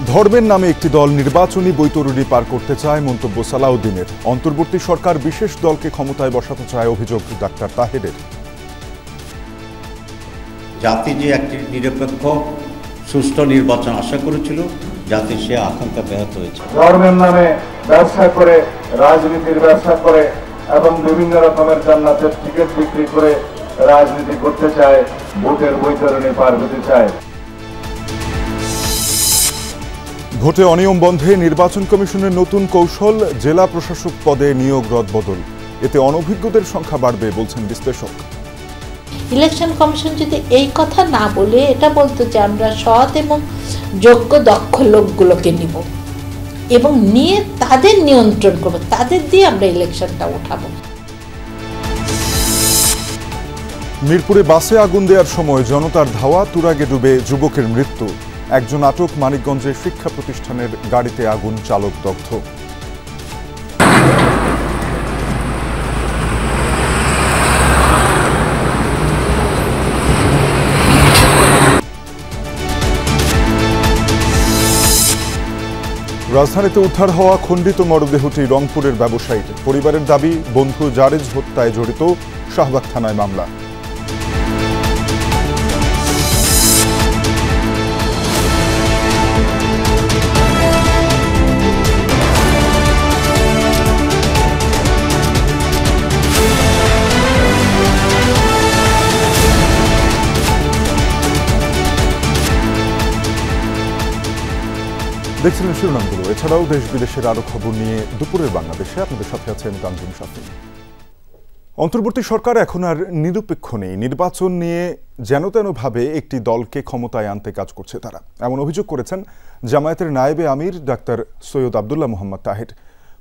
ধর্মের নামে একটি দল নির্বাচনী বৈতরণী পার করতে চায় মন্তব্য সালাউদ্দিনের। অন্তর্বর্তী সরকার বিশেষ দলকে ক্ষমতায় বসাতে চায় অভিযোগ ডাক্তার তাহেরের। জাতি যে একটি নিরপেক্ষ সুষ্ঠু নির্বাচন আশা করেছিল, জাতি সে আকাঙ্ক্ষা ব্যাহত হয়েছে। ধর্মের নামে ব্যবসা করে, রাজনীতির ব্যবসা করে এবং বিভিন্ন রকমের জান্নাতের টিকিট বিক্রি করে রাজনীতি করতে চায়, ভোটের বৈতরণী পার হতে চায়। ভোটে অনিয়ম বন্ধে নির্বাচন কমিশনের নতুন কৌশল, জেলা প্রশাসক পদে নিয়োগ রদবদল। এতে অনভিজ্ঞদের সংখ্যা বাড়বে বলছেন বিশ্লেষক। ইলেকশন কমিশন যদি এই কথা না বলে এটা বলতো যে আমরা সৎ এবং যোগ্য দক্ষ লোকগুলোকে নিব এবং নিয়ে তাদের নিয়ন্ত্রণ করব, তাদের দিয়ে আমরা ইলেকশনটা উঠাবো। মিরপুরে বাসে আগুন দেওয়ার সময় জনতার ধাওয়া, তুরাগে ডুবে যুবকের মৃত্যু। একজন আটক, মানিকগঞ্জের শিক্ষা প্রতিষ্ঠানের গাড়িতে আগুন, চালক দগ্ধ। রাজধানীতে উদ্ধার হওয়া খণ্ডিত মরদেহটি রংপুরের ব্যবসায়ীর। পরিবারের দাবি, বন্ধু জারেজ হত্যায় জড়িত, শাহবাগ থানায় মামলা। দেখছিলেন শিরোনামগুলো। এছাড়াও দেশ বিদেশের আরো খবর নিয়ে দুপুরের বাংলাদেশে আপনাদের সাথে আছেন তানজিম শাফি। অন্তর্বর্তী সরকার এখন আর নিরপেক্ষ নেই। নির্বাচন নিয়ে যেনতেনভাবে একটি দলকে ক্ষমতায় আনতে কাজ করছে তারা, এমন অভিযোগ করেছেন জামায়াতের নায়েবে আমির ডাক্তার সৈয়দ আব্দুল্লাহ মোহাম্মদ তাহের।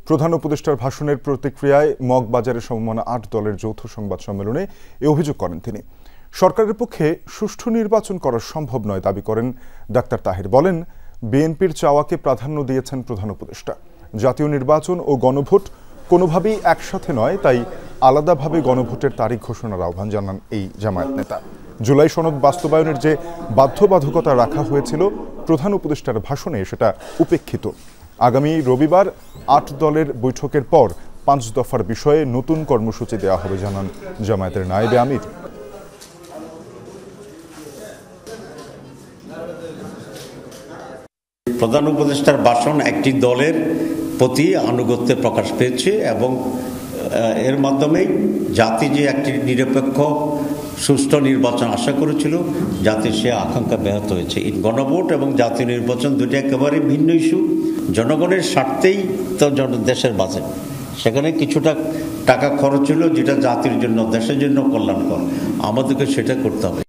প্রধান উপদেষ্টার ভাষণের প্রতিক্রিয়ায় মগবাজারের সমমনা 8 দলের যৌথ সংবাদ সম্মেলনে এ অভিযোগ করেন তিনি। সরকারের পক্ষে সুষ্ঠু নির্বাচন করা সম্ভব নয় দাবি করেন ডাক্তার তাহের। বলেন, বিএনপির চাওয়াকে প্রাধান্য দিয়েছেন প্রধান উপদেষ্টা। জাতীয় নির্বাচন ও গণভোট কোনোভাবেই একসাথে নয়, তাই আলাদাভাবে গণভোটের তারিখ ঘোষণার আহ্বান জানান এই জামায়াত নেতা। জুলাই সনদ বাস্তবায়নের যে বাধ্যবাধকতা রাখা হয়েছিল প্রধান উপদেষ্টার ভাষণে, সেটা উপেক্ষিত। আগামী রবিবার 8 দলের বৈঠকের পর 5 দফার বিষয়ে নতুন কর্মসূচি দেওয়া হবে জানান জামায়াতের নায়েবে আমির। প্রধান উপদেষ্টার ভাষণ একটি দলের প্রতি আনুগত্যের প্রকাশ পেয়েছে এবং এর মাধ্যমেই জাতি যে একটি নিরপেক্ষ সুষ্ঠু নির্বাচন আশা করেছিল, জাতির সে আকাঙ্ক্ষা ব্যাহত হয়েছে। গণভোট এবং জাতীয় নির্বাচন দুটি একেবারে ভিন্ন ইস্যু। জনগণের স্বার্থেই তো দেশের বাঁচে, সেখানে কিছুটা টাকা খরচ হলো যেটা জাতির জন্য, দেশের জন্য কল্যাণকর, আমাদেরকে সেটা করতে হবে।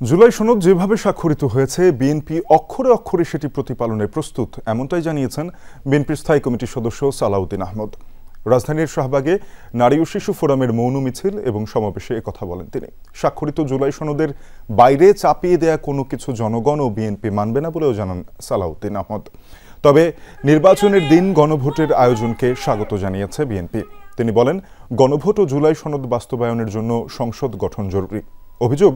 জুলাই সনদ যেভাবে স্বাক্ষরিত হয়েছে, বিএনপি অক্ষরে অক্ষরে সেটি প্রতিপালনে প্রস্তুত, এমনটাই জানিয়েছেন বিএনপির স্থায়ী কমিটির সদস্য সালাউদ্দিন আহমদ। রাজধানীর শাহবাগে নারী ও শিশু ফোরামের মৌন মিছিল এবং সমাবেশে একথা বলেন তিনি। স্বাক্ষরিত জুলাই সনদের বাইরে চাপিয়ে দেয়া কোনো কিছু জনগণ ও বিএনপি মানবে না বলেও জানান সালাউদ্দিন আহমদ। তবে নির্বাচনের দিন গণভোটের আয়োজনকে স্বাগত জানিয়েছে বিএনপি। তিনি বলেন, গণভোট ও জুলাই সনদ বাস্তবায়নের জন্য সংসদ গঠন জরুরি। অভিযোগ,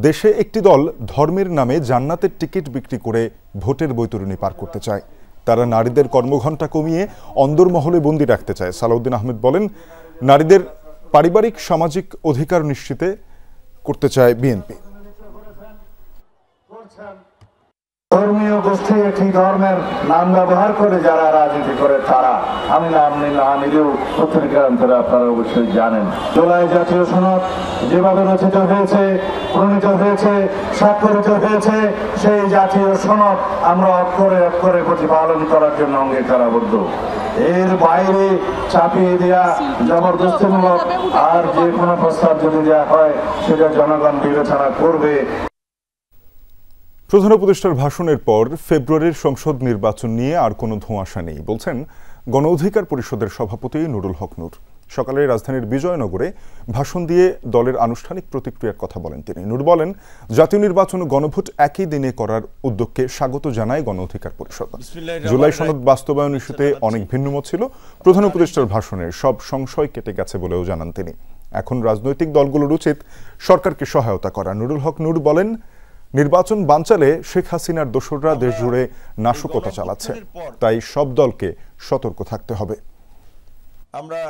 দেশে একটি দল ধর্মের নামে জান্নাতের টিকিট বিক্রি করে ভোটের বৈতরণী পার করতে চায়। তারা নারীদের কর্মঘণ্টা কমিয়ে অন্দরমহলে বন্দী রাখতে চায়। সালাউদ্দিন আহমেদ বলেন, নারীদের পারিবারিক সামাজিক অধিকার নিশ্চিত করতে চায় বিএনপি। ধর্মীয় গোষ্ঠী একটি ধর্মের নাম ব্যবহার করে যারা রাজনীতি করে, তারা, আমি নাম নিলেও পত্রিকান্তরে আপনারা অবশ্যই জানেন, জুলাই জাতীয় সনদ যেভাবে রচিত হয়েছে, প্রণীত হয়েছে, স্বাক্ষরিত হয়েছে, সেই জাতীয় সনদ আমরা অক্ষরে অক্ষরে প্রতিপালন করার জন্য অঙ্গীকারাবদ্ধ। এর বাইরে চাপিয়ে দেওয়া, জবরদস্তিমূলক আর যে কোনো প্রস্তাব যদি দেওয়া হয়, সেটা জনগণ বিবেচনা করবে। প্রধান উপদেষ্টার ভাষণের পর ফেব্রুয়ারির সংসদ নির্বাচন নিয়ে আর কোনো ধোঁয়াশা নেই বলছেন গণ অধিকার পরিষদের সভাপতি নুরুল হক নূর। সকালে রাজধানীর বিজয়নগরে ভাষণ দিয়ে দলের আনুষ্ঠানিক প্রতিক্রিয়ার কথা বলেন তিনি। নূর বলেন, জাতীয় নির্বাচন ও গণভোট একই দিনে করার উদ্যোগকে স্বাগত জানায় গণ অধিকার পরিষদ। জুলাই সনদ বাস্তবায়ন ইস্যুতে অনেক ভিন্নমত ছিল। প্রধান উপদেষ্টার ভাষণে সব সংশয় কেটে গেছে বলেও জানান তিনি। এখন রাজনৈতিক দলগুলোর উচিত সরকারকে সহায়তা করা। নুরুল হক নূর বলেন, নির্বাচন বানচালে শেখ হাসিনার দোসররা দেশ জুড়ে নাশকতা চালাচ্ছে, তাই সব দলকে সতর্ক থাকতে হবে। আমরা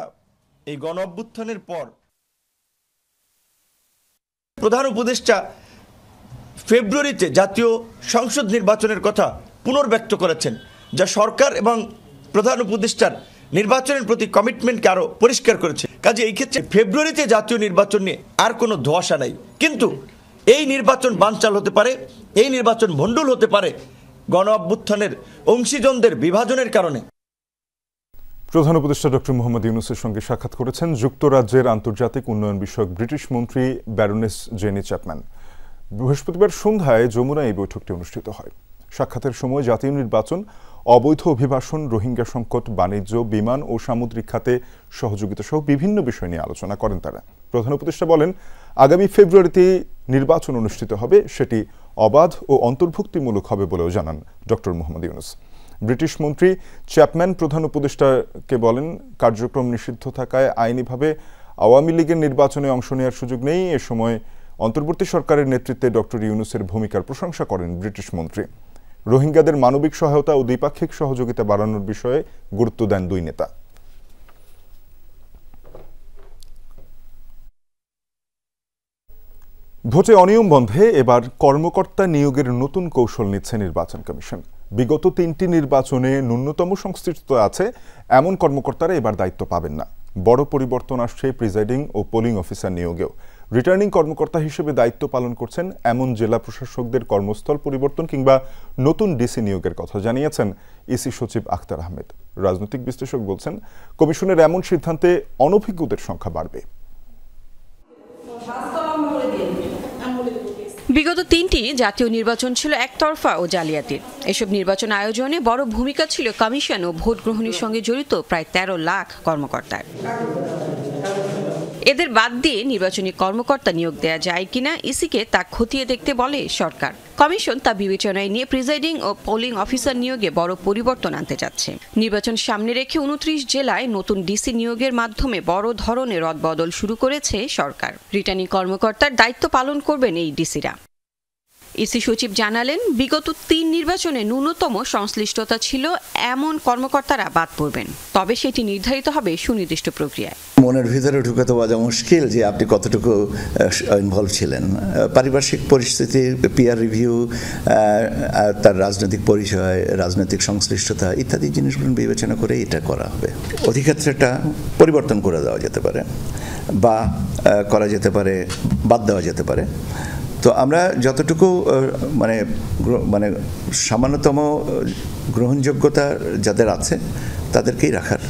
এই গণ অভ্যুত্থানের পর প্রধান উপদেষ্টা ফেব্রুয়ারিতে জাতীয় সংসদ নির্বাচনের কথা পুনর্ব্যক্ত করেছেন, যা সরকার এবং প্রধান উপদেষ্টার নির্বাচনের প্রতি কমিটমেন্টকে আরো পরিষ্কার করেছে। কাজে এই ক্ষেত্রে ফেব্রুয়ারিতে জাতীয় নির্বাচন নিয়ে আর কোনো ধোঁয়াশা নাই, কিন্তু এই নির্বাচন বানচাল হতে পারে, এই নির্বাচন ভণ্ডুল হতে পারে গণ অভ্যুত্থানের অংশীজনদের বিভাজনের কারণে। প্রধান উপদেষ্টা ডক্টর মোহাম্মদ ইউনূসের সঙ্গে সাক্ষাৎ করেছেন যুক্তরাজ্যের আন্তর্জাতিক উন্নয়ন বিষয়ক ব্রিটিশ মন্ত্রী ব্যারোনেস জেনি চ্যাপম্যান। বৃহস্পতিবার সন্ধ্যায় যমুনায় এই বৈঠকটি অনুষ্ঠিত হয়। সাক্ষাতের সময় জাতীয় নির্বাচন, অবৈধ অভিবাসন, রোহিঙ্গা সংকট, বাণিজ্য, বিমান ও সামুদ্রিক খাতে সহযোগিতা সহ বিভিন্ন বিষয় নিয়ে আলোচনা করেন তারা। প্রধান উপদেষ্টা বলেন, আগামী ফেব্রুয়ারিতে নির্বাচন অনুষ্ঠিত হবে, সেটি অবাধ ও অন্তর্ভুক্তিমূলক হবে বলেও জানান ডক্টর মোহাম্মদ ইউনূস। ব্রিটিশ মন্ত্রী চ্যাপম্যান প্রধান উপদেষ্টাকে বলেন, কার্যক্রম নিষিদ্ধ থাকায় আইনিভাবে আওয়ামী লীগের নির্বাচনে অংশ নেওয়ার সুযোগ নেই। এ সময় অন্তর্বর্তী সরকারের নেতৃত্বে ডক্টর ইউনূসের ভূমিকার প্রশংসা করেন ব্রিটিশ মন্ত্রী। রোহিঙ্গাদের মানবিক সহায়তা ও দ্বিপাক্ষিক সহযোগিতা বাড়ানোর বিষয়ে গুরুত্ব দেন দুই নেতা। ভোটে অনিয়ম বন্ধে এবার কর্মকর্তা নিয়োগের নতুন কৌশল নিচ্ছে নির্বাচন কমিশন। বিগত 3টি নির্বাচনে ন্যূনতম সংশ্লিষ্ট আছে এমন কর্মকর্তারা এবার দায়িত্ব পাবেন না। বড় পরিবর্তন আসছে প্রিজাইডিং ও পোলিং অফিসার নিয়োগেও। রিটার্নিং কর্মকর্তা হিসেবে দায়িত্ব পালন করছেন এমন জেলা প্রশাসকদের কর্মস্থল পরিবর্তন কিংবা নতুন ডিসি নিয়োগের কথা জানিয়েছেন ইসি সচিব আখতার আহমেদ। রাজনৈতিক বিশ্লেষক বলছেন, কমিশনের এমন সিদ্ধান্তে অনভিজ্ঞদের সংখ্যা বাড়বে। বিগত 3টি জাতীয় নির্বাচন ছিল একতরফা ও জালিয়াতির। এসব নির্বাচন আয়োজনে বড় ভূমিকা ছিল কমিশন ও ভোট গ্রহণের সঙ্গে জড়িত প্রায় 13 লাখ কর্মকর্তার। এদের বাদ দিয়ে নির্বাচনী কর্মকর্তা নিয়োগ দেয়া যায় কিনা ইসিকে তা খতিয়ে দেখতে বলে সরকার। কমিশন তা বিবেচনায় নিয়ে প্রিজাইডিং ও পোলিং অফিসার নিয়োগে বড় পরিবর্তন আনতে যাচ্ছে। নির্বাচন সামনে রেখে 29 জেলায় নতুন ডিসি নিয়োগের মাধ্যমে বড় ধরনের রদবদল শুরু করেছে সরকার। রিটার্নিং কর্মকর্তার দায়িত্ব পালন করবেন এই ডিসিরা। ইসি সচিব জানালেন, বিগত 3 নির্বাচনে ন্যূনতম সংশ্লিষ্টতা ছিল এমন কর্মকর্তারা বাদ পড়বেন, তবে সেটি নির্ধারিত হবে সুনির্দিষ্ট প্রক্রিয়ায়। মনের ভিতরে ঢুকে তো বোঝা মুশকিল যে আপনি কতটুকু ইনভলভ ছিলেন। পারিপার্শ্বিক পরিস্থিতি, পিয়ার রিভিউ, তার রাজনৈতিক পরিচয়, রাজনৈতিক সংশ্লিষ্টতা ইত্যাদি জিনিসগুলো বিবেচনা করে এটা করা হবে। অধিক্ষেত্রটা পরিবর্তন করে দেওয়া যেতে পারে বা করা যেতে পারে, বাদ দেওয়া যেতে পারে। তো আমরা যতটুকু মানে সামান্যতম গ্রহণযোগ্যতা যাদের আছে তাদেরকেই রাখার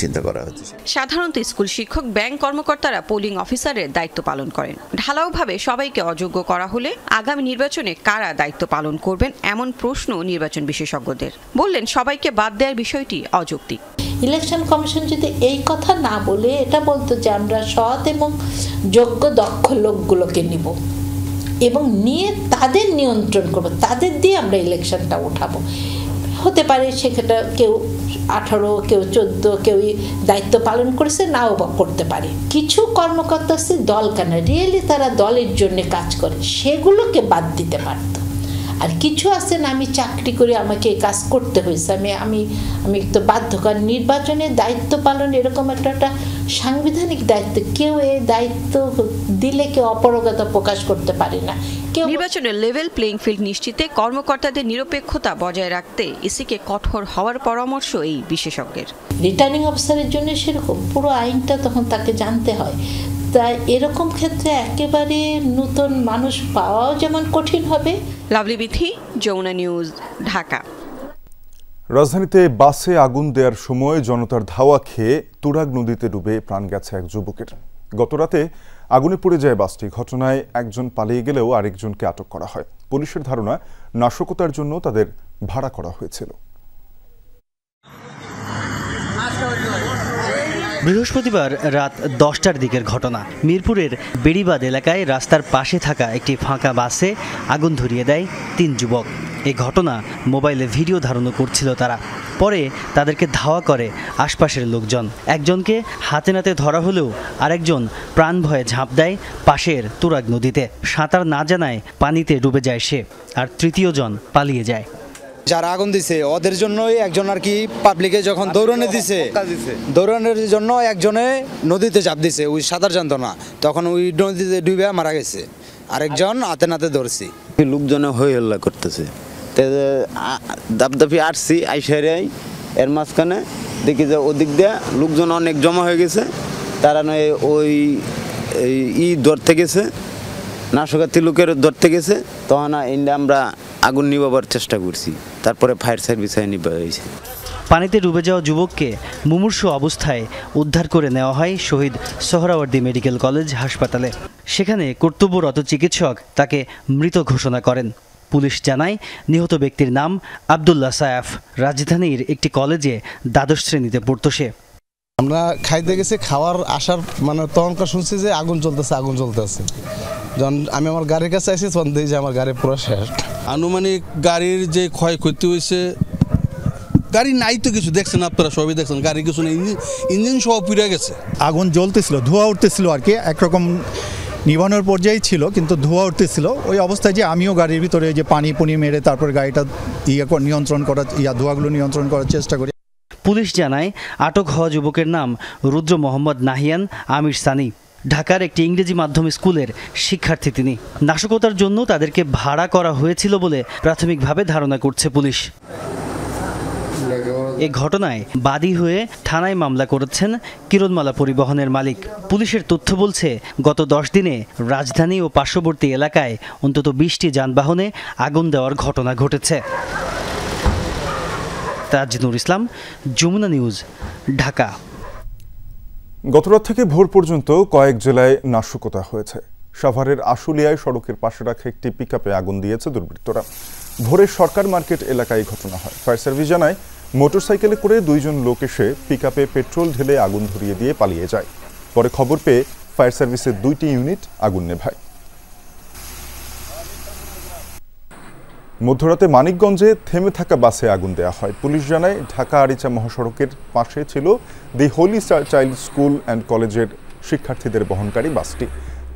চিন্তা করা হচ্ছে। সাধারণত স্কুল শিক্ষক, ব্যাংক কর্মকর্তারা পোলিং অফিসারের দায়িত্ব পালন করেন। ঢালাওভাবে সবাইকে অযোগ্য করা হলে আগামী নির্বাচনে কারা দায়িত্ব পালন করবেন এমন প্রশ্ন নির্বাচন বিশেষজ্ঞদের। বললেন, সবাইকে বাদ দেওয়ার বিষয়টি অযৌক্তিক। ইলেকশন কমিশন যদি এই কথা না বলে এটা বলতো যে আমরা সৎ এবং যোগ্য দক্ষ লোকগুলোকে নিব এবং নিয়ে তাদের নিয়ন্ত্রণ করবো, তাদের দিয়ে আমরা ইলেকশনটা উঠাবো, হতে পারে সেখানে কেউ 18, কেউ 14, কেউ দায়িত্ব পালন করেছে, নাও বা করতে পারে। কিছু কর্মকর্তা আছে দল কেন রিয়েলি তারা দলের জন্য কাজ করে, সেগুলোকে বাদ দিতে পারতো। আর কিছু আছে না, আমি চাকরি করে আমাকে এই কাজ করতে হয়েছে, আমি তো বাধ্যকর। নির্বাচনের দায়িত্ব পালন এরকম একটা সাংবিধানিক দায়িত্ব, কেউ এই দায়িত্ব দিলে কেউ অপারগতা প্রকাশ করতে পারে না। নির্বাচনের লেভেল প্লেইং ফিল্ড নিশ্চিতে কর্মকর্তাদের নিরপেক্ষতা বজায় রাখতে ইসিকে কঠোর হওয়ার পরামর্শ এই বিশেষজ্ঞের। রিটার্নিং অফিসারের জন্য সেরকম পুরো আইনটা তখন তাকে জানতে হয়। তাই এরকম ক্ষেত্রে একেবারে নতুন মানুষ পাওয়াও যেমন কঠিন হবে। লাভলি বিথি, যমুনা নিউজ, ঢাকা। রাজধানীতে বাসে আগুন দেওয়ার সময় জনতার ধাওয়া খেয়ে তুরাগ নদীতে ডুবে প্রাণ গেছে এক যুবকের। গতরাতে আগুনে পুড়ে যায় বাসটি। ঘটনায় একজন পালিয়ে গেলেও আরেকজনকে আটক করা হয়। পুলিশের ধারণা, নাশকতার জন্য তাদের ভাড়া করা হয়েছিল। বৃহস্পতিবার রাত 10টার দিকের ঘটনা। মিরপুরের বেড়িবাঁধ এলাকায় রাস্তার পাশে থাকা একটি ফাঁকা বাসে আগুন ধরিয়ে দেয় 3 যুবক। এই ঘটনা মোবাইলে ভিডিও ধারণ করছিল তারা। পরে তাদেরকে ধাওয়া করে আশপাশের লোকজন। একজনকে হাতে নাতে ধরা হলেও আরেকজন প্রাণ ভয়ে ঝাঁপ দেয় পাশের তুরাগ নদীতে। সাঁতার না জানায় পানিতে ডুবে যায় সে, আর তৃতীয়জন পালিয়ে যায়। যারা আগুন দিছে ওদের জন্যই একজন আর কি পাবলিকে যখন দৌড়ানো দিছে, দৌড়ানোর জন্য একজনে নদীতে চাপ দিছে, ওই সাঁতার জানতো না, তখন ওই নদীতে ডুবে মারা গেছে। আরেকজন হাতে নাতে ধরছি। লোকজনে হই হল্লা করতেছে, দাপদাপি আসছি আইসারাই, এর মাঝখানে দেখি যে ওদিক দিয়ে লোকজন অনেক জমা হয়ে গেছে। তারা নয় ওই ধরতে গেছে, নাশকাতি লোকের ধরতে গেছে, তখন আমরা আগুন নিভাবার চেষ্টা করছি। তারপরে ফায়ার সার্ভিস নিভা হয়েছে। পানিতে ডুবে যাওয়া যুবককে মুমূর্ষু অবস্থায় উদ্ধার করে নেওয়া হয় শহীদ সোহরাওয়ার্দী মেডিকেল কলেজ হাসপাতালে। সেখানে কর্তব্যরত চিকিৎসক তাকে মৃত ঘোষণা করেন। পুলিশ জানায় নিহত ব্যক্তির নাম আব্দুল্লাহ সায়াফ। রাজধানীর একটি কলেজে দ্বাদশ শ্রেণীতে পড়তো সে। আমরা খাইতে গেছি, খাওয়ার আসার মানে তখনকার শুনছি যে আগুন জ্বলতেছে। যখন আমি আমার গাড়ির কাছে আসি তখন দেখি যে আমার গাড়ি পুরো শেষ। আনুমানিক গাড়ির যে ক্ষয়ক্ষতি হয়েছে, গাড়ি নাই তো কিছু দেখছেন আপনারা, সবই দেখছেন, গাড়ি কিছু নেই, ইঞ্জিন সহ পুড়ে গেছে। আগুন জ্বলতেছিল, ধোঁয়া উঠতেছিল আর কি, একরকম নিভানোর পর্যায়ে ছিল, কিন্তু ধোঁয়া উঠতেছিল। ওই অবস্থায় যে আমিও গাড়ির ভিতরে যে পানি মেরে তারপর গাড়িটা ধোঁয়াগুলো নিয়ন্ত্রণ করার চেষ্টা করি। পুলিশ জানায় আটক হওয়া যুবকের নাম রুদ্র মোহাম্মদ নাহিয়ান আমির সানি। ঢাকার একটি ইংরেজি মাধ্যম স্কুলের শিক্ষার্থী তিনি। নাশকতার জন্য তাদেরকে ভাড়া করা হয়েছিল বলে প্রাথমিকভাবে ধারণা করছে পুলিশ। এ ঘটনায় বাদী হয়ে থানায় মামলা করেছেন কিরণমালা পরিবহনের মালিক। পুলিশের তথ্য বলছে গত 10 দিনে রাজধানী ও পার্শ্ববর্তী এলাকায় অন্তত 20টি যানবাহনে আগুন দেওয়ার ঘটনা ঘটেছে। তাজনুর ইসলাম, যমুনা নিউজ, ঢাকা। গতরাত থেকে ভোর পর্যন্ত কয়েক জেলায় নাশকতা হয়েছে। সাভারের আশুলিয়ায় সড়কের পাশে রাখা একটি পিকআপে আগুন দিয়েছে দুর্বৃত্তরা। ভোরে সরকার মার্কেট এলাকায় ঘটনা হয়। ফায়ার সার্ভিস জানায় মোটরসাইকেলে করে 2 জন লোক এসে পিকআপে পেট্রোল ঢেলে আগুন ধরিয়ে দিয়ে পালিয়ে যায়। পরে খবর পেয়ে ফায়ার সার্ভিসের 2টি ইউনিট আগুন নেভায়। মধ্যরাতে মানিকগঞ্জে থেমে থাকা বাসে আগুন দেওয়া হয়। পুলিশ জানায় ঢাকা আরিচা মহাসড়কের পাশে ছিল দি হোলি চাইল্ড স্কুল অ্যান্ড কলেজের শিক্ষার্থীদের বহনকারী বাসটি।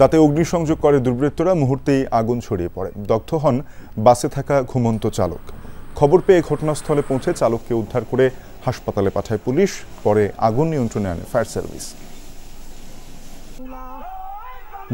তাতে অগ্নিসংযোগ করে দুর্বৃত্তরা। মুহূর্তেই আগুন ছড়িয়ে পড়ে। দগ্ধ হন বাসে থাকা ঘুমন্ত চালক। খবর পেয়ে ঘটনাস্থলে পৌঁছে চালককে উদ্ধার করে হাসপাতালে পাঠায় পুলিশ। পরে আগুন নিয়ন্ত্রণে আনে ফায়ার সার্ভিস।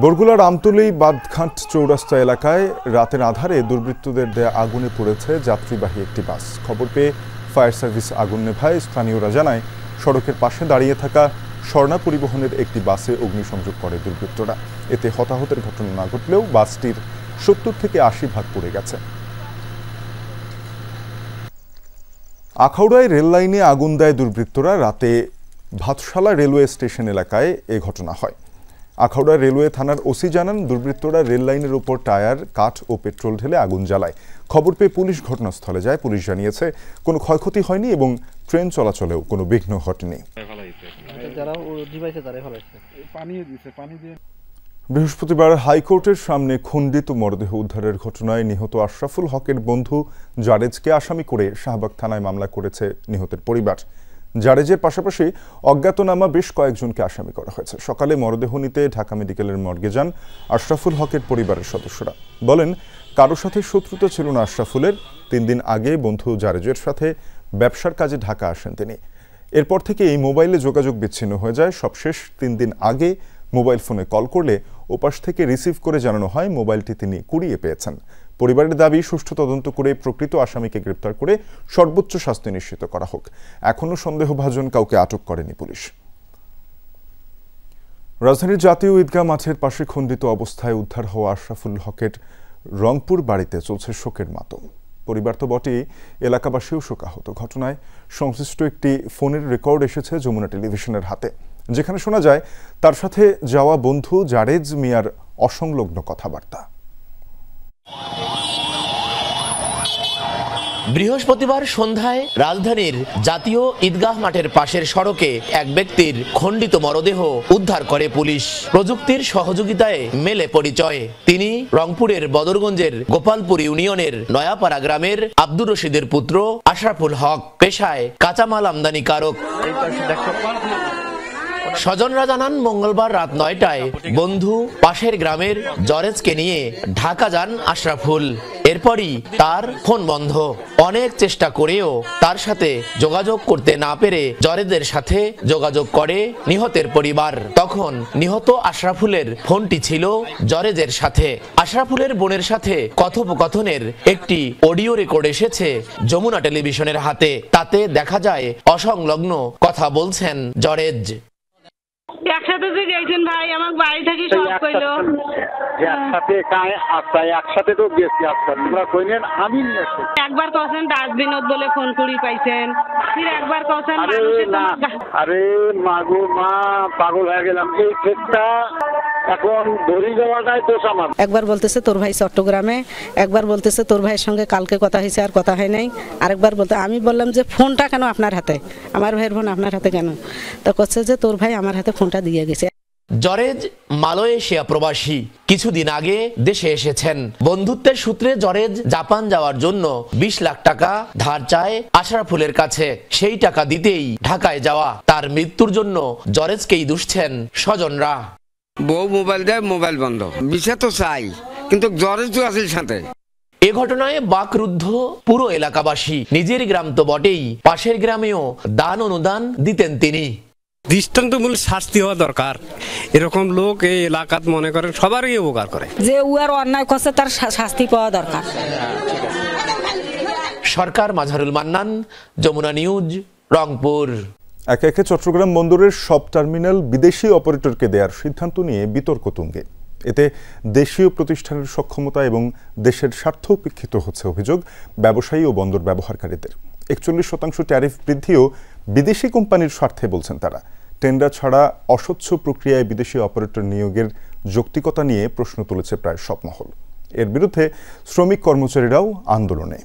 বরগুনার আমতলী বাদঘাট চৌরাস্তা এলাকায় রাতের আধারে দুর্বৃত্তদের দেয়া আগুনে পড়েছে যাত্রীবাহী একটি বাস। খবর পেয়ে ফায়ার সার্ভিস আগুন নেভায়। স্থানীয়রা জানায় সড়কের পাশে দাঁড়িয়ে থাকা স্বর্ণা পরিবহনের একটি বাসে অগ্নিসংযোগ করে দুর্বৃত্তরা। এতে হতাহতের ঘটনা না ঘটলেও বাসটির 70 থেকে 80 ভাগ পড়ে গেছে। আখাউড়ায় রেল লাইনে আগুন দেয় দুর্বৃত্তরা। রাতে ভাতশালা রেলওয়ে স্টেশন এলাকায় এ ঘটনা হয়। আখাউড়া রেলওয়ে থানার ওসি জানান দুর্বৃত্তরা রেল লাইনের উপর টায়ার, কাঠ ও পেট্রোল ঢেলে আগুন জ্বালায়। খবর পেয়ে পুলিশ ঘটনাস্থলে যায়। পুলিশ জানিয়েছে কোনো ক্ষয়ক্ষতি হয়নি এবং ট্রেন চলাচলেও কোনো বিঘ্ন ঘটেনি। বৃহস্পতিবার হাইকোর্টের সামনে খণ্ডিত মরদেহ উদ্ধারের ঘটনায় নিহত আশরাফুল হকের বন্ধু জারেজকে আসামি করে শাহবাগ থানায় মামলা করেছে নিহতের পরিবার। জারেজের পাশাপাশি অজ্ঞাতনামা বেশ কয়েকজনকে আসামি করা হয়েছে। সকালে মরদেহ নিতে ঢাকা মেডিকেলের মর্গে যান আশরাফুল হকের পরিবারের সদস্যরা। বলেন কারোর সাথে শত্রুতা ছিল না আশরাফুলের। 3 দিন আগে বন্ধু জারেজের সাথে ব্যবসার কাজে ঢাকা আসেন তিনি। এরপর থেকে এই মোবাইলে যোগাযোগ বিচ্ছিন্ন হয়ে যায়। সবশেষ 3 দিন আগে মোবাইল ফোনে কল করলে ওপাশ থেকে রিসিভ করে জানানো হয় মোবাইলটি তিনি কুড়িয়ে পেয়েছেন। পরিবারের দাবি সুষ্ঠু তদন্ত করে প্রকৃত আসামিকে গ্রেপ্তার করে সর্বোচ্চ শাস্তি নিশ্চিত করা হোক। এখনও সন্দেহভাজন কাউকে আটক করেনি পুলিশ। রাজধানীর জাতীয় ঈদগাহ মাঠের পাশে খণ্ডিত অবস্থায় উদ্ধার হওয়া আশরাফুল হকের রংপুর বাড়িতে চলছে শোকের মাতম। পরিবার তো বটেই, এলাকাবাসীও শোকাহত। ঘটনায় সংশ্লিষ্ট একটি ফোনের রেকর্ড এসেছে যমুনা টেলিভিশনের হাতে, যেখানে শোনা যায় তার সাথে যাওয়া বন্ধু জারেজ মিয়ার অসংলগ্ন কথাবার্তা। বৃহস্পতিবার সন্ধ্যায় রাজধানীর জাতীয় ঈদগাহ মাঠের পাশের সড়কে এক ব্যক্তির খণ্ডিত মরদেহ উদ্ধার করে পুলিশ। প্রযুক্তির সহযোগিতায় মেলে পরিচয়। তিনি রংপুরের বদরগঞ্জের গোপালপুর ইউনিয়নের নয়াপাড়া গ্রামের আব্দুর রশিদের পুত্র আশরাফুল হক, পেশায় কাঁচামাল আমদানিকারক। স্বজনরা জানান, মঙ্গলবার রাত 9টায় বন্ধু পাশের গ্রামের জরেজকে নিয়ে ঢাকা যান আশরাফুল। এরপরই তার ফোন বন্ধ। অনেক চেষ্টা করেও তার সাথে যোগাযোগ করতে না পেরে জরেজের সাথে যোগাযোগ করে নিহতের পরিবার। তখন নিহত আশরাফুলের ফোনটি ছিল জরেজের সাথে। আশরাফুলের বোনের সাথে কথোপকথনের একটি অডিও রেকর্ড এসেছে যমুনা টেলিভিশনের হাতে। তাতে দেখা যায় অসংলগ্ন কথা বলছেন জরেজ। একসাথে যে গেছেন ভাই, আমার বাড়ি থেকে সব কইলো একসাথে তো গেছি। তোমরা কইলেন আমি একবার কছেন ডাস্টবিনত বলে ফোন করি পাইছেন, ফির একবার কছেন আরে মাগো মা পাগল হয়ে গেলাম। এই ক্ষেতটা এখন ধরে যাওয়াটাই দোষ আমার। একবার বলতেছে তোর ভাই চট্টগ্রামে, একবার বলতেছে তোর ভাইয়ের সঙ্গে কালকে কথা হয়েছে আর কথা হয় নাই, আরেকবার বলতে আমি বললাম যে ফোনটা কেন আপনার হাতে, আমার ভাইয়ের ফোন আপনার হাতে কেন? তো করছে যে তোর ভাই আমার হাতে ফোনটা দিয়ে গেছে। জরেজ মালয়েশিয়া প্রবাসী, কিছুদিন আগে দেশে এসেছেন। বন্ধুত্বের সূত্রে জরেজ জাপান যাওয়ার জন্য 20 লাখ টাকা ধার চায় আশরাফুলের কাছে। সেই টাকা দিতেই ঢাকায় যাওয়া। তার মৃত্যুর জন্য জরেজকেই দুষছেন স্বজনরা। বউ মোবাইল দেয়, মোবাইল বন্ধ, বিষয় তো চাই, কিন্তু জরেজ তো আছে সাথে। এ ঘটনায় বাকরুদ্ধ পুরো এলাকাবাসী। নিজের গ্রাম তো বটেই, পাশের গ্রামেও দান অনুদান দিতেন তিনি। দৃষ্টান্তমূলক শাস্তি হওয়া দরকার। এরকম লোক এই এলাকাত মনে করেন সবারই উপকার করে। যে উয়ার অন্যায় করছে তার শাস্তি পাওয়া দরকার। সরকার, মাঝারুল মান্নান, যমুনা নিউজ, রংপুর। একে একে চট্টগ্রাম বন্দরের সব টার্মিনাল বিদেশি অপারেটরকে দেওয়ার সিদ্ধান্ত নিয়ে বিতর্ক তুঙ্গে। এতে দেশীয় প্রতিষ্ঠানের সক্ষমতা এবং দেশের স্বার্থ উপেক্ষিত হচ্ছে অভিযোগ ব্যবসায়ী ও বন্দর ব্যবহারকারীদের। 41% ট্যারিফ বৃদ্ধিও বিদেশি কোম্পানির স্বার্থে বলছেন তারা। টেন্ডার ছাড়া অস্বচ্ছ প্রক্রিয়ায় বিদেশি অপারেটর নিয়োগের যৌক্তিকতা নিয়ে প্রশ্ন তুলেছে প্রায় সব মহল। এর বিরুদ্ধে শ্রমিক কর্মচারীরাও আন্দোলনে।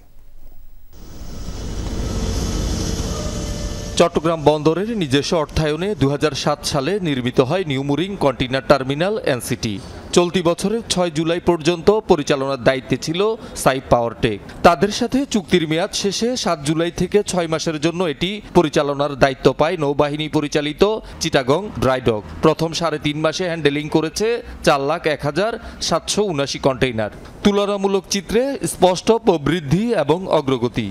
চট্টগ্রাম বন্দরের নিজস্ব অর্থায়নে 2007 সালে নির্মিত হয় new mooring container terminal NCT. চলতি বছরের 6 জুলাই পর্যন্ত পরিচালনার দায়িত্বে ছিল সাইপ পাওয়ারটেক। তাদের সাথে চুক্তির মেয়াদ শেষে 7 জুলাই থেকে 6 মাসের জন্য এটি পরিচালনার দায়িত্ব পায় নৌবাহিনী পরিচালিত চিটাগং ড্রাইডক। প্রথম 3.5 মাসে হ্যান্ডেলিং করেছে 4,01,779 কন্টেইনার। তুলনামূলক চিত্রে স্পষ্ট প্রবৃদ্ধি এবং অগ্রগতি।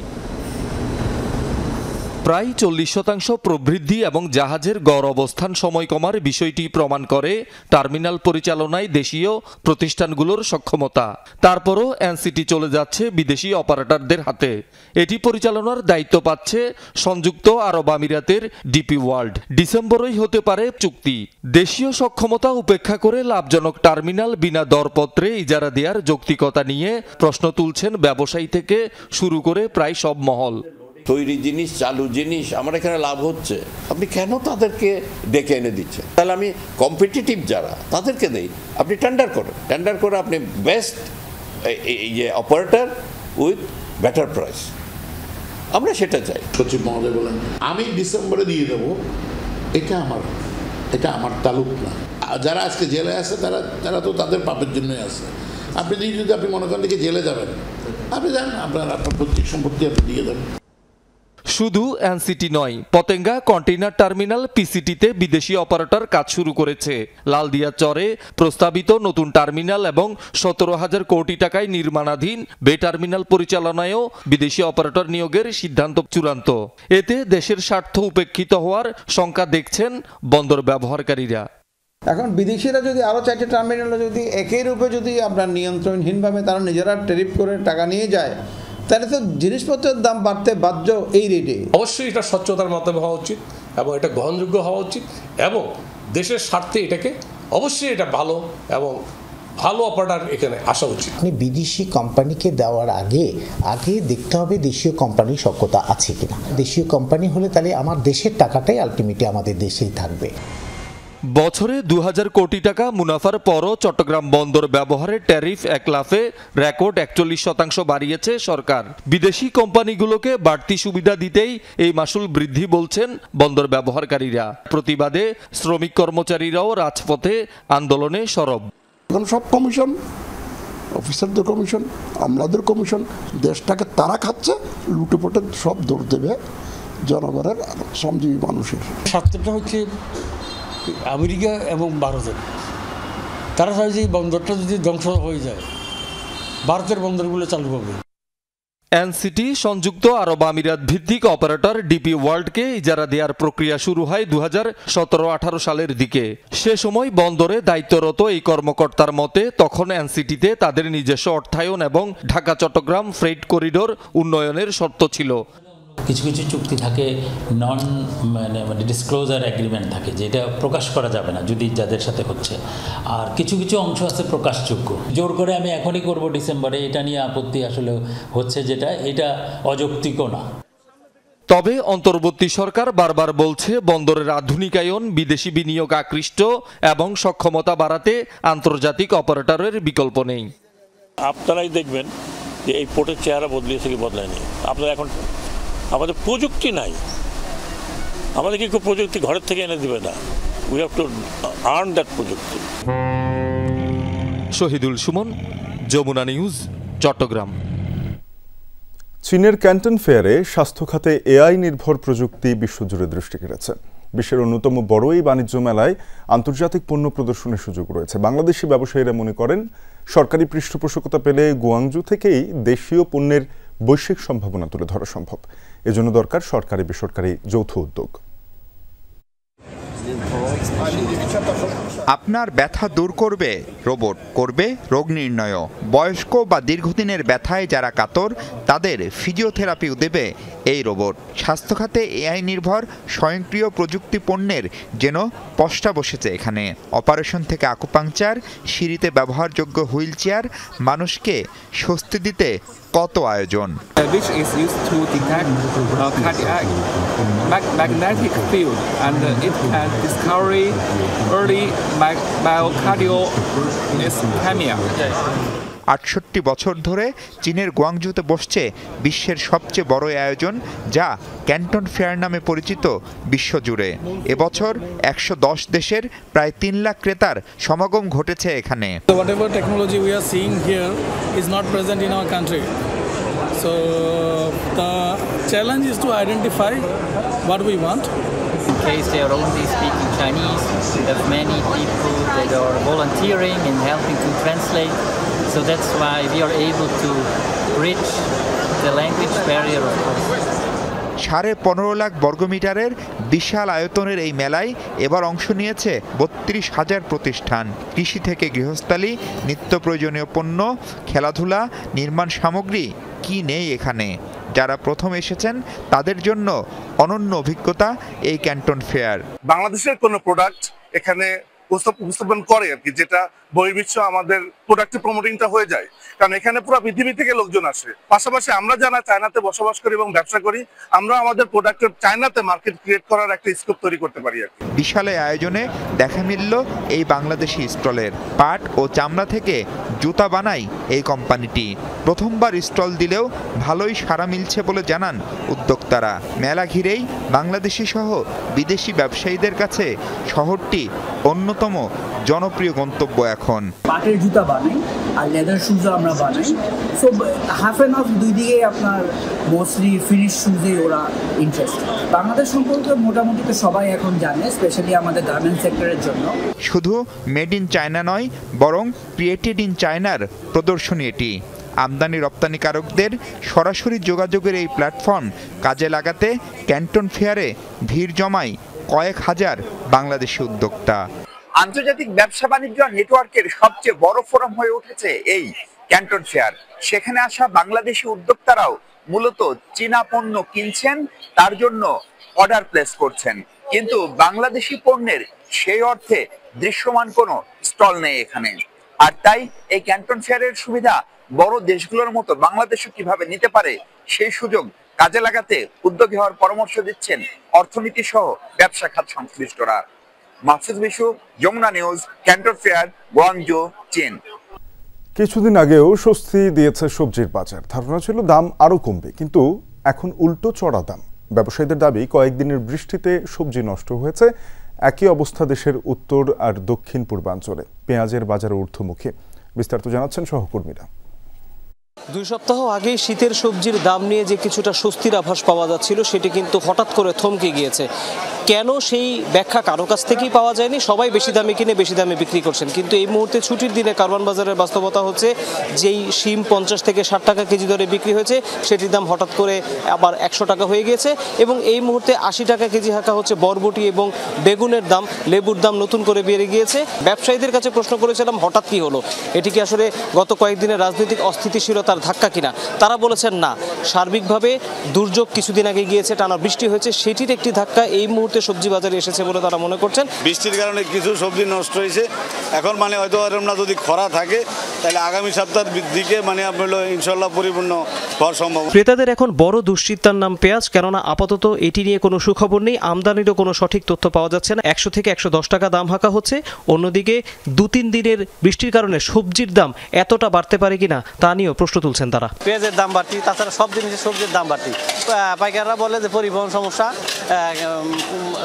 প্রায় 40% প্রবৃদ্ধি এবং জাহাজের গড় অবস্থান সময় কমার বিষয়টি প্রমাণ করে টার্মিনাল পরিচালনায় দেশীয় প্রতিষ্ঠানগুলোর সক্ষমতা। তারপরও এনসিটি চলে যাচ্ছে বিদেশি অপারেটরদের হাতে। এটি পরিচালনার দায়িত্ব পাচ্ছে সংযুক্ত আরব আমিরাতের ডিপি ওয়ার্ল্ড। ডিসেম্বরেই হতে পারে চুক্তি। দেশীয় সক্ষমতা উপেক্ষা করে লাভজনক টার্মিনাল বিনা দরপত্রে ইজারা দেওয়ার যৌক্তিকতা নিয়ে প্রশ্ন তুলছেন ব্যবসায়ী থেকে শুরু করে প্রায় সব মহল। তৈরি জিনিস, চালু জিনিস আমার এখানে লাভ হচ্ছে, আপনি কেন তাদেরকে ডেকে এনে দিচ্ছেন? তাহলে আমি কম্পিটিটিভ যারা তাদেরকে দেই, আপনি টেন্ডার করেন, টেন্ডার করে আপনি best operator with better price. আমরা সেটা চাই। সচিব মহোদয় বলেন আমি ডিসেম্বরে দিয়ে দেবো, এটা আমার তালুক না। যারা আজকে জেলে আছে তারা তো তাদের পাপের জন্যই আছে। আপনি যদি আপনি মনে করেন যে জেলে যাবেন, আপনি যান, আপনার প্রত্যেক সম্পত্তি আপনি দিয়ে দেবেন। শুধু এনসিটি নয়, পতেঙ্গা কন্টেইনার টার্মিনাল পিসিটিতে বিদেশি অপারেটর কাজ শুরু করেছে। লালদিয়া চরে প্রস্তাবিত নতুন টার্মিনাল এবং 17,000 কোটি টাকায় নির্মাণাধীন বে টার্মিনাল পরিচালনায়ও বিদেশি অপারেটর নিয়োগের সিদ্ধান্ত চূড়ান্ত। এতে দেশের স্বার্থ উপেক্ষিত হওয়ার শঙ্কা দেখছেন বন্দর ব্যবহারকারীরা। এখন বিদেশিরা যদি আরও 4টে টার্মিনালে যদি একই রূপে যদি আপনার নিয়ন্ত্রণহীনভাবে তারা নিজেরা ট্যারিফ করে টাকা নিয়ে যায়, তাহলে তো জিনিসপত্রের দাম বাড়তে বাধ্য এই রেটে। অবশ্যই এটা স্বচ্ছতার মাধ্যমে হওয়া উচিত এবং এটা গ্রহণযোগ্য হওয়া উচিত এবং দেশের স্বার্থে এটাকে অবশ্যই এটা ভালো এবং ভালো অপারেটর এখানে আসা উচিত। আপনি বিদেশি কোম্পানিকে দেওয়ার আগে দেখতে হবে দেশীয় কোম্পানির সক্ষমতা আছে কিনা। দেশীয় কোম্পানি হলে তাহলে আমার দেশের টাকাটাই আলটিমেটলি আমাদের দেশেই থাকবে। বছরে 2000 কোটি টাকা মুনাফার পরও চট্টগ্রাম বন্দর ব্যবহারের ট্যারিফ এক লাফে রেকর্ড 41% বাড়িয়েছে সরকার। বিদেশি কোম্পানিগুলোকে বাড়তি সুবিধা দিতেই এই মাসুল বৃদ্ধি বলছেন বন্দর ব্যবহারকারীরা। প্রতিবাদে শ্রমিক কর্মচারীরাও রাজপথে আন্দোলনে সরব। সব কমিশন, অফিসারদের কমিশন, আমলাদের কমিশন, দেশটাকে তারা খাচ্ছে, লুটেপুটে সব দৌড় দেবে জনগণের, শ্রমজীবী মানুষের। স্বার্থটা হচ্ছে আমেরিকা এবং ভারতের। তারা চায় যে বন্দরটা যদি ধ্বংস হয়ে যায়, ভারতের বন্দরগুলো চালু হবে। এনসিটি সংযুক্ত আরব আমিরাত ভিত্তিক অপারেটর ডিপি ওয়ার্ল্ডকে ইজারা দেওয়ার প্রক্রিয়া শুরু হয় 2017-18 সালের দিকে। সে সময় বন্দরে দায়িত্বরত এই কর্মকর্তার মতে তখন এনসিটিতে তাদের নিজস্ব অর্থায়ন এবং ঢাকা চট্টগ্রাম ফ্রেট করিডোর উন্নয়নের শর্ত ছিল। কিছু কিছু চুক্তি থাকে নন মানে ডিসক্লোজার এগ্রিমেন্ট থাকে, যেটা প্রকাশ করা যাবে না যদি যাদের সাথে হচ্ছে, আর কিছু কিছু অংশ আছে প্রকাশযোগ্য। জোর করে আমি এখনই করব ডিসেম্বরে, এটা নিয়ে আপত্তি আসলে হচ্ছে, যেটা এটা অযৌক্তিকও না। তবে অন্তর্বর্তী সরকার বারবার বলছে বন্দরের আধুনিকায়ন, বিদেশি বিনিয়োগ আকৃষ্ট এবং সক্ষমতা বাড়াতে আন্তর্জাতিক অপারেটরের বিকল্প নেই। আপনারাই দেখবেন যে এই পোর্টের চেহারা বদলিয়েছে কি বদলায়নি। আপনারা এখন আমাদের প্রযুক্তি নাই, আমাদেরকে কেউ প্রযুক্তি ঘরের থেকে এনে দেবে না। We have to earn that প্রযুক্তি। শহীদুল সুমন, যমুনা নিউজ, চট্টগ্রাম। চীনের ক্যান্টন ফেয়ারে স্বাস্থ্য খাতে এআই নির্ভর প্রযুক্তি বিশ্বজুড়ে দৃষ্টি কেড়েছে। বিশ্বের অন্যতম বড় এই বাণিজ্য মেলায় আন্তর্জাতিক পণ্য প্রদর্শনের সুযোগ রয়েছে। বাংলাদেশি ব্যবসায়ীরা মনে করেন সরকারি পৃষ্ঠপোষকতা পেলে গুয়াংজু থেকেই দেশীয় পণ্যের বৈশ্বিক সম্ভাবনা তুলে ধরা সম্ভব। এজন্য দরকার সরকারি বেসরকারি যৌথ উদ্যোগ। আপনার ব্যথা দূর করবে রোবট, করবে রোগ নির্ণয়। বয়স্ক বা দীর্ঘদিনের ব্যথায় যারা কাতর তাদের ফিজিওথেরাপিও দেবে এই রোবট। স্বাস্থ্য খাতে এআই নির্ভর স্বয়ংক্রিয় প্রযুক্তি পণ্যের যেন পসরা বসেছে এখানে। অপারেশন থেকে আকুপাংচার, সিঁড়িতে ব্যবহারযোগ্য হুইল চেয়ার, মানুষকে স্বস্তি দিতে কত আয়োজন। Which is used to detect cardiac magnetic field and it can discover early myocardial ischemia. ৬৮ বছর ধরে চীনের গুয়াংজুতে বসছে বিশ্বের সবচেয়ে বড় আয়োজন, যা ক্যান্টন ফেয়ার নামে পরিচিত বিশ্বজুড়ে। এবছর ১১০ দেশের প্রায় ৩ লাখ ক্রেতার সমাগম ঘটেছে এখানে। Whatever technology we are seeing here is not present in our country. So the challenge is to identify what we want. In case they are only speaking Chinese, there's many people that are volunteering and helping to translate. So that's why we are able to bridge the language barrier, of course. 15.5 lakh বর্গমিটারের বিশাল আয়তনের এই মেলায় এবার অংশ নিয়েছে ৩২,০০০ প্রতিষ্ঠান। কৃষি থেকে গৃহস্থালী, নিত্য প্রয়োজনীয় পণ্য, খেলাধুলা, নির্মাণ সামগ্রী, কি নেই এখানে। যারা প্রথম এসেছেন তাদের জন্য অনন্য অভিজ্ঞতা এই ক্যান্টন ফেয়ার। বাংলাদেশের কোনো প্রোডাক্ট এখানে উপস্থাপন করে আর কি, যেটা বহির্বিশ্ব আমাদের প্রোডাক্টের প্রমোটিংটা হয়ে যায়, কারণ এখানে পুরো পৃথিবী থেকে লোকজন আসে। পাশাপাশি আমরা যারা চায়নাতে বসবাস করি এবং ব্যবসা করি, আমরা আমাদের প্রোডাক্টের চায়নাতে মার্কেট ক্রিয়েট করার একটা স্কোপ তৈরি করতে পারি আর কি। বিশাল আয়োজনে দেখা মিলল এই বাংলাদেশি স্টলের। পাট ও চামড়া থেকে জুতা বানায় এই কোম্পানিটি। প্রথমবার স্টল দিলেও ভালোই সাড়া মিলছে বলে জানান উদ্যোক্তারা। মেলা ঘিরেই বাংলাদেশি সহ বিদেশি ব্যবসায়ীদের কাছে শহরটি অন্যতম জনপ্রিয় গন্তব্য এখন। পাটের জুতা বানাই আর লেদার শুজও আমরা বানাই। সো হাফ অ্যান্ড হাফ দুই দিকে আপনার মোস্টলি ফিনিশ শুজে ওরা ইন্টারেস্ট। বাংলাদেশ সম্পর্কে মোটামুটি তো সবাই এখন জানে, স্পেশালি আমাদের গার্মেন্টস সেক্টরের জন্য। শুধু মেড ইন চায়না নয়, বরং ক্রিয়েটেড ইন চায়নার প্রদর্শনী এটি। আমদানি রপ্তানিকারকদের সরাসরি যোগাযোগের এই প্ল্যাটফর্ম কাজে লাগাতে ক্যান্টন ফেয়ারে ভিড় জমায় কয়েক হাজার বাংলাদেশি উদ্যোক্তা। আন্তর্জাতিক ব্যবসা বাণিজ্য নেটওয়ার্কের সবচেয়ে বড় ফোরাম হয়ে উঠেছে এই ক্যান্টন ফেয়ার। সেখানে আসা বাংলাদেশি উদ্যোক্তারাও মূলত চীনা পণ্য কিনছেন, তার জন্য অর্ডার প্লেস করছেন, কিন্তু বাংলাদেশি পণ্যের সেই অর্থে দৃশ্যমান কোনো স্টল নেই এখানে। আর তাই এই ক্যান্টন ফেয়ারের সুবিধা বড় দেশগুলোর মতো বাংলাদেশও কিভাবে নিতে পারে, সেই সুযোগ কাজে লাগাতে উদ্যোগী হওয়ার পরামর্শ দিচ্ছেন অর্থনীতি সহ ব্যবসা খাত সংশ্লিষ্টরা। Maksud Bishu, Jamuna news, Canton fair, Guangzhou, চীন। কিছুদিন আগেও স্বস্তি দিয়েছে সবজির বাজার। ধারণা ছিল দাম আরও কমবে, কিন্তু এখন উল্টো চড়া দাম। ব্যবসায়ীদের দাবি, কয়েকদিনের বৃষ্টিতে সবজি নষ্ট হয়েছে। একই অবস্থা দেশের উত্তর আর দক্ষিণ পূর্বাঞ্চলে। পেঁয়াজের বাজার ঊর্ধ্বমুখী। বিস্তারিত জানাচ্ছেন সহকর্মীরা। 2 সপ্তাহ আগে শীতের সবজির দাম নিয়ে যে কিছুটা স্বস্তির আভাস পাওয়া যাচ্ছিল, সেটি কিন্তু হঠাৎ করে থমকে গিয়েছে। কেন সেই ব্যাখ্যা কারো কাছ থেকেই পাওয়া যায়নি। সবাই বেশি দামে কিনে বেশি দামে বিক্রি করছেন, কিন্তু এই মুহূর্তে ছুটির দিনে কারওয়ান বাজারের বাস্তবতা হচ্ছে, যেই শিম 50 থেকে 60 টাকা কেজি দরে বিক্রি হয়েছে, সেটির দাম হঠাৎ করে আবার 100 টাকা হয়ে গিয়েছে। এবং এই মুহূর্তে 80 টাকা কেজি হাঁকা হচ্ছে বরবটি এবং বেগুনের দাম, লেবুর দাম নতুন করে বেড়ে গিয়েছে। ব্যবসায়ীদের কাছে প্রশ্ন করেছিলাম, হঠাৎ কি হলো? এটি কি আসলে গত কয়েকদিনের রাজনৈতিক অস্থিতিশীলতার ধাক্কা কিনা? তারা বলেছেন না, সার্বিকভাবে দুর্যোগ কিছুদিন আগে গিয়েছে, টানা বৃষ্টি হয়েছে, সেটির একটি ধাক্কা এই মুহূর্তে সবজি বাজারে এসেছে বলে তারা মনে করছেন। বৃষ্টির কারণে কিছু সবজি নষ্ট হয়েছে। এখন হয়তো না, যদি খরা থাকে তাহলে আগামী সপ্তাহের দিকে ইনশাল্লাহ পরিপূর্ণ হওয়ার সম্ভব। ক্রেতাদের এখন বড় দুশ্চিন্তার নাম পেঁয়াজ, কেননা আপাতত এটি নিয়ে কোনো সুখবর নেই। আমদানিরও কোনো সঠিক তথ্য পাওয়া যাচ্ছে না। 100 থেকে 110 টাকা দাম হাঁকা হচ্ছে। অন্যদিকে 2-3 দিনের বৃষ্টির কারণে সবজির দাম এতটা বাড়তে পারে কিনা তা নিয়েও প্রশ্ন তুলছেন তারা। পেঁয়াজের দাম বাড়তি, তাছাড়া সব জিনিসের সবজির দাম বাড়তি। পাইকাররা বলে যে পরিবহন সমস্যা,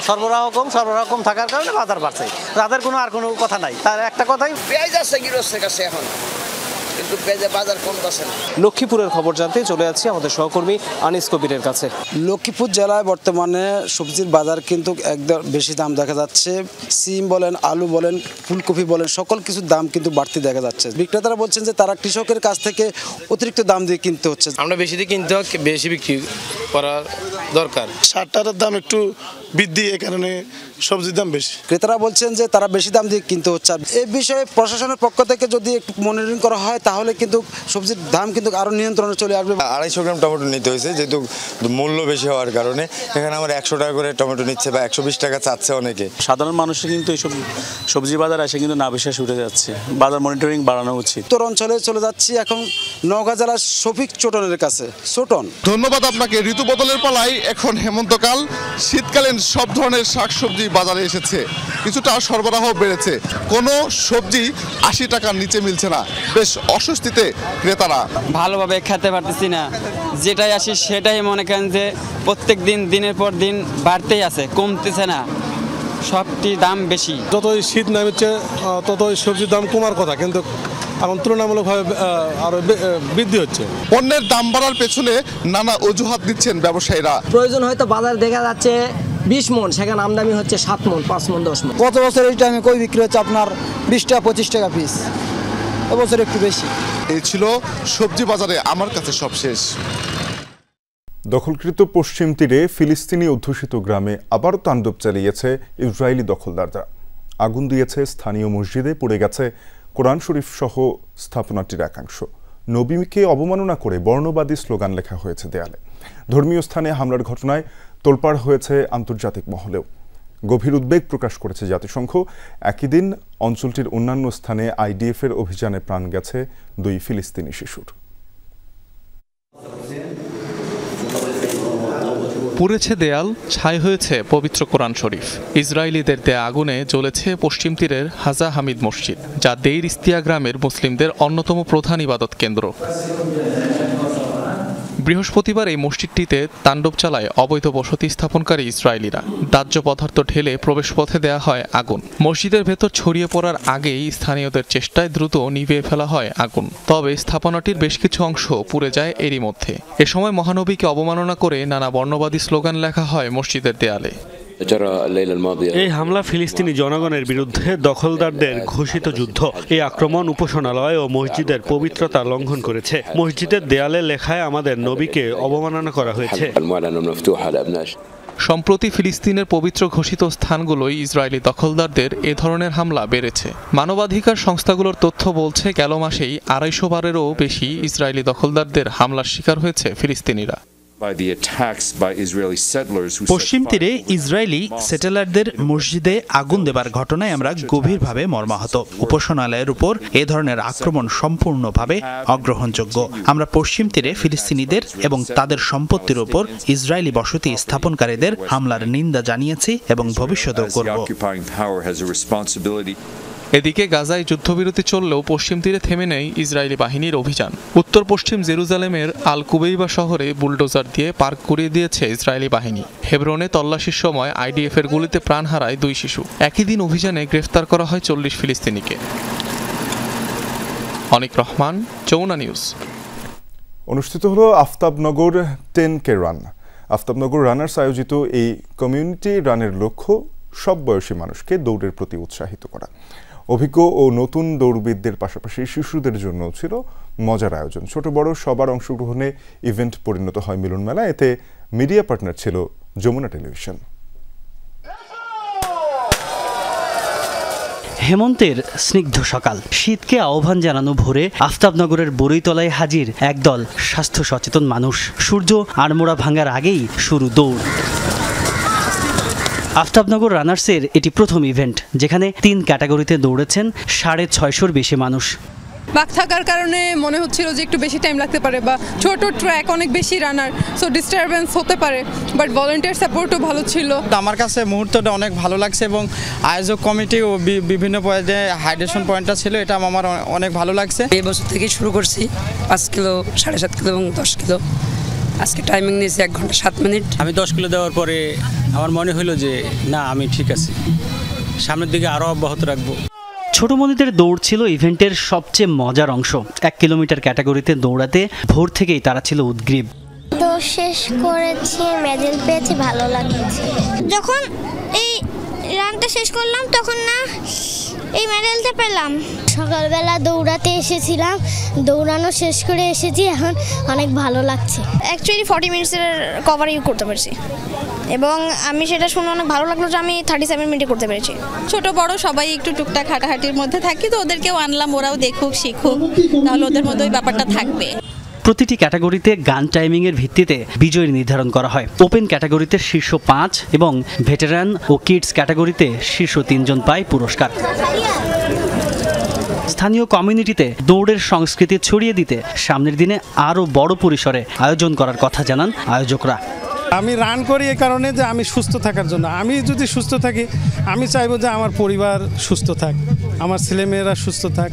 সরবরাহ কম থাকার কারণে বাজার বাড়ছে। তাদের আর কোনো কথা নাই। তার একটা কথাই, পেঁয়াজ আছে গৃহস্থের কাছে এখন, কিন্তু পেঁয়াজের বাজার কমতেছে না। লক্ষ্মীপুরের খবর জানতে চলে যাচ্ছি আমাদের সহকর্মী আনিস কবিরের কাছে। লক্ষ্মীপুর জেলায় বর্তমানে সবজির বাজার কিন্তু একদম বেশি দাম দেখা যাচ্ছে। সিম বলেন, আলু বলেন, ফুলকপি বলেন, সকল কিছুর দাম কিন্তু বাড়তি দেখা যাচ্ছে। বিক্রেতারা বলছেন যে তারা কৃষকের কাছ থেকে অতিরিক্ত দাম দিয়ে কিনতে হচ্ছে। আমরা বেশি দিয়ে কিনতে হয়, বেশি বিক্রি করা দরকার। সারটার দাম একটু বৃদ্ধি, এই কারণে সবজির দাম বেশি। ক্রেতারা বলছেন যে তারা বেশি দাম দিয়ে কিনতে হচ্ছে। এই বিষয়ে প্রশাসনের পক্ষ থেকে যদি একটু মনিটরিং করা হয়, তাহলে কিন্তু সবজির দাম কিন্তু আরো নিয়ন্ত্রণে চলে আসবে। 250 গ্রাম টমেটো নিতে হয়েছে, যেহেতু মূল্য বেশি হওয়ার কারণে এখানে আমরা 100 টাকা করে টমেটো নিচ্ছে বা 120 টাকা চাচ্ছে অনেকে। সাধারণ মানুষের কিন্তু এইসব সবজি বাজার এসে কিন্তু না বিশ্বাস উঠে যাচ্ছে। বাজার মনিটরিং বাড়ানো উচিত। উত্তর অঞ্চলে চলে যাচ্ছি এখন নওগাঁ জেলার শফিক চটনের কাছে। চটন, ধন্যবাদ আপনাকে। ঋতু বদলের পালায় এখন হেমন্তকাল, শীতকালীন সব ধরনের শাকসবজি বাজারে এসেছে। কিছুটা সরবরাহ বেড়েছে, কোনো সবজি 80 টাকার নিচে মিলছে না। বেশ অস্বস্তিতে ক্রেতারা। ভালোভাবে খেতে পারতেছি না, যেটাই আসি সেটাই মনে করেন যে প্রত্যেক দিন দিনের পর দিন বাড়তেই আছে, কমতেছে না। সবটি দাম বেশি। যতই শীত নামছে ততই সবজির দাম কমার কথা, কিন্তু এখন তুলনামূলকভাবে আরো বৃদ্ধি হচ্ছে। পণ্যের দাম বাড়ার পেছনে নানা অজুহাত দিচ্ছেন ব্যবসায়ীরা। প্রয়োজন হয়তো বাজার দেখা যাচ্ছে 20 মন, সেখানে আমদানি হচ্ছে 7 মন, 5 মন, 10 মন। গত বছর এই টাইমে কই বিক্রি হচ্ছে আপনার 20 টাকা 25 টাকা পিস, এবছর একটু বেশি। এই ছিল সবজি বাজারে আমার কাছে সব শেষ। দখলকৃত পশ্চিম তীরে ফিলিস্তিনি অধ্যুষিত গ্রামে আবার তাণ্ডব চালিয়েছে ইসরায়েলি দখলদাররা। আগুন দিয়েছে স্থানীয় মসজিদে, পড়ে গেছে কোরআন শরীফ সহ স্থাপনাটির একাংশ। নবীকে অবমাননা করে বর্ণবাদী স্লোগান লেখা হয়েছে দেয়ালে। ধর্মীয় স্থানে হামলার ঘটনায় তোলপাড় হয়েছে আন্তর্জাতিক মহলেও। গভীর উদ্বেগ প্রকাশ করেছে জাতিসংঘ। একই দিন অঞ্চলটির অন্যান্য স্থানে আইডিএফের অভিযানে প্রাণ গেছে 2 ফিলিস্তিনি শিশুর। পুড়েছে দেয়াল, ছাই হয়েছে পবিত্র কোরআন শরীফ। ইসরায়েলিদের দেয়া আগুনে জ্বলেছে পশ্চিম তীরের হাজা হামিদ মসজিদ, যা দেইর ইস্তিয়া গ্রামের মুসলিমদের অন্যতম প্রধান ইবাদত কেন্দ্র। বৃহস্পতিবার এই মসজিদটিতে তাণ্ডব চালায় অবৈধ বসতি স্থাপনকারী ইসরায়েলিরা। দাহ্য পদার্থ ঢেলে প্রবেশপথে দেয়া হয় আগুন। মসজিদের ভেতর ছড়িয়ে পড়ার আগেই স্থানীয়দের চেষ্টায় দ্রুত নিভিয়ে ফেলা হয় আগুন। তবে স্থাপনাটির বেশ কিছু অংশ পুড়ে যায় এরই মধ্যে। এ সময় মহানবীকে অবমাননা করে নানা বর্ণবাদী স্লোগান লেখা হয় মসজিদের দেয়ালে। এই হামলা ফিলিস্তিনি জনগণের বিরুদ্ধে দখলদারদের ঘোষিত যুদ্ধ। এই আক্রমণ উপাসনালয় ও মসজিদের পবিত্রতা লঙ্ঘন করেছে। মসজিদের দেয়ালে লেখায় আমাদের নবীকে অবমাননা করা হয়েছে। সম্প্রতি ফিলিস্তিনের পবিত্র ঘোষিত স্থানগুলোই ইসরায়েলি দখলদারদের এ ধরনের হামলা বেড়েছে। মানবাধিকার সংস্থাগুলোর তথ্য বলছে, গেল মাসেই 250 বারেরও বেশি ইসরায়েলি দখলদারদের হামলার শিকার হয়েছে ফিলিস্তিনিরা। পশ্চিম তীরে ইসরায়েলি সেটেলারদের মসজিদে আগুন দেবার ঘটনায় আমরা গভীরভাবে মর্মাহত। উপাসনালয়ের উপর এ ধরনের আক্রমণ সম্পূর্ণভাবে অগ্রহণযোগ্য। আমরা পশ্চিম তীরে ফিলিস্তিনিদের এবং তাদের সম্পত্তির উপর ইসরায়েলি বসতি স্থাপনকারীদের হামলার নিন্দা জানিয়েছি এবং ভবিষ্যতেও করব। এদিকে গাজায় যুদ্ধবিরতি চললেও পশ্চিম তীরে থেমে নেই ইসরায়েলি বাহিনীর অভিযান। উত্তর পশ্চিম জেরুজালেমের আল কুবেইবা শহরে বুলডোজার দিয়ে পার্ক করিয়ে দিয়েছে ইসরায়েলি বাহিনী। হেবরনে তল্লাশির সময় আইডিএফ এর গুলিতে প্রাণ হারায় 2 শিশু। একই দিন অভিযানে গ্রেফতার করা হয় 40 ফিলিস্তিনিকে। অনিক রহমান, যমুনা নিউজ। অনুষ্ঠিত হলো Aftabnagar 10K run. Aftabnagar runners আয়োজিত এই কমিউনিটি রানের লক্ষ্য সব বয়সী মানুষকে দৌড়ের প্রতি উৎসাহিত করা। অভিজ্ঞ ও নতুন দৌড়বিদদের পাশাপাশি শিশুদের জন্য ছিল মজার আয়োজন। ছোট বড় সবার অংশগ্রহণে ইভেন্ট পরিণত হয় মিলন মেলা। এতে মিডিয়া পার্টনার ছিল যমুনা টেলিভিশন। হেমন্তের স্নিগ্ধ সকাল, শীতকে আহ্বান জানানো ভোরে আফতাবনগরের বরৈতলায় হাজির একদল স্বাস্থ্য সচেতন মানুষ। সূর্য আড়মোড়া ভাঙার আগেই শুরু দৌড়। আফতাবনগর রানার্সের এটি প্রথম ইভেন্ট যেখানে 3 ক্যাটাগরিতে দৌড়েছেন 650-র বেশি মানুষ। বাক থাকার কারণে মনে হচ্ছিল যে একটু বেশি টাইম লাগতে পারে বা ছোট ট্র্যাক, অনেক বেশি রানার, সো ডিস্টারবেন্স হতে পারে, বাট ভলান্টিয়ার সাপোর্টও ভালো ছিল। আমার কাছে মুহূর্তটা অনেক ভালো লাগছে এবং আয়োজক কমিটি ও বিভিন্ন পয়েন্টে হাইড্রেশন পয়েন্টটা ছিল, এটা আমার অনেক ভালো লাগছে। এই বছর থেকে শুরু করছি 5 কিলো, 7.5 কিলো এবং 10 কিলো। আজকে টাইমিং নিয়েছি 1 ঘন্টা 7 মিনিট। আমি 10 কিলো দেওয়ার পরে আমার মনে হলো যে না, আমি ঠিক আছি, সামনের দিকে আরও অব্যাহত রাখবো। ছোট মনিদের দৌড় ছিল ইভেন্টের সবচেয়ে মজার অংশ। 1 কিলোমিটার ক্যাটাগরিতে দৌড়াতে ভোর থেকেই তারা ছিল উদ্গ্রীব। দৌড় শেষ করেছি, মেডেল পেয়েছি, ভালো লাগছে। যখন এই রানটা শেষ করলাম তখন না এই মেডেলটা পেলাম। সকালবেলা দৌড়াতে এসেছিলাম, দৌড়ানো শেষ করে এসেছি, এখন অনেক ভালো লাগছে। অ্যাকচুয়ালি 40 মিনিটসের কভারিং করতে পারছি এবং আমি সেটা শুনে অনেক ভালো লাগলো যে আমি 37 মিনিটে করতে পেরেছি। ছোট বড় সবাই একটু টুকটাক হাঁটাহাঁটির মধ্যে থাকি, তো ওদেরকেও আনলাম, ওরাও দেখুক শিখুক, তাহলে ওদের মধ্যে ওই ব্যাপারটা থাকবে। প্রতিটি ক্যাটাগরিতে গান টাইমিংয়ের ভিত্তিতে বিজয়ী নির্ধারণ করা হয়। ওপেন ক্যাটাগরিতে শীর্ষ 5 এবং ভেটেরান ও কিডস ক্যাটাগরিতে শীর্ষ 3 জন পায় পুরস্কার। স্থানীয় কমিউনিটিতে দৌড়ের সংস্কৃতি ছড়িয়ে দিতে সামনের দিনে আরও বড় পরিসরে আয়োজন করার কথা জানান আয়োজকরা। আমি রান করি এই কারণে যে আমি সুস্থ থাকার জন্য। আমি যদি সুস্থ থাকি, আমি চাইবো যে আমার পরিবার সুস্থ থাক, আমার ছেলেমেয়েরা সুস্থ থাক।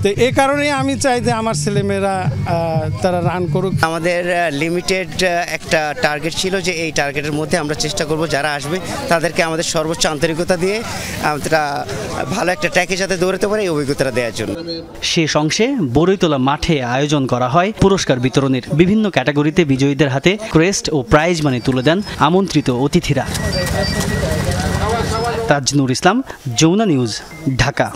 তো এই কারণেই আমি চাই যে আমার ছেলেমেয়েরা তারা রান করুক। আমাদের লিমিটেড একটা টার্গেট ছিল যে এই টার্গেটের মধ্যে আমরা চেষ্টা করব যারা আসবে তাদেরকে আমাদের সর্বোচ্চ আন্তরিকতা দিয়ে আমরা ভালো একটা ট্র্যাকে যাতে দৌড়াতে পারে এই অভিজ্ঞতাটা দেওয়ার জন্য। শেষ অংশে বরৈতলা মাঠে আয়োজন করা হয় পুরস্কার বিতরণের। বিভিন্ন ক্যাটাগরিতে বিজয়ীদের হাতে ক্রেস্ট ও প্রাইজ মানি তুলে দেন আমন্ত্রিত অতিথিরা। তাজনুর ইসলাম, যমুনা নিউজ, ঢাকা।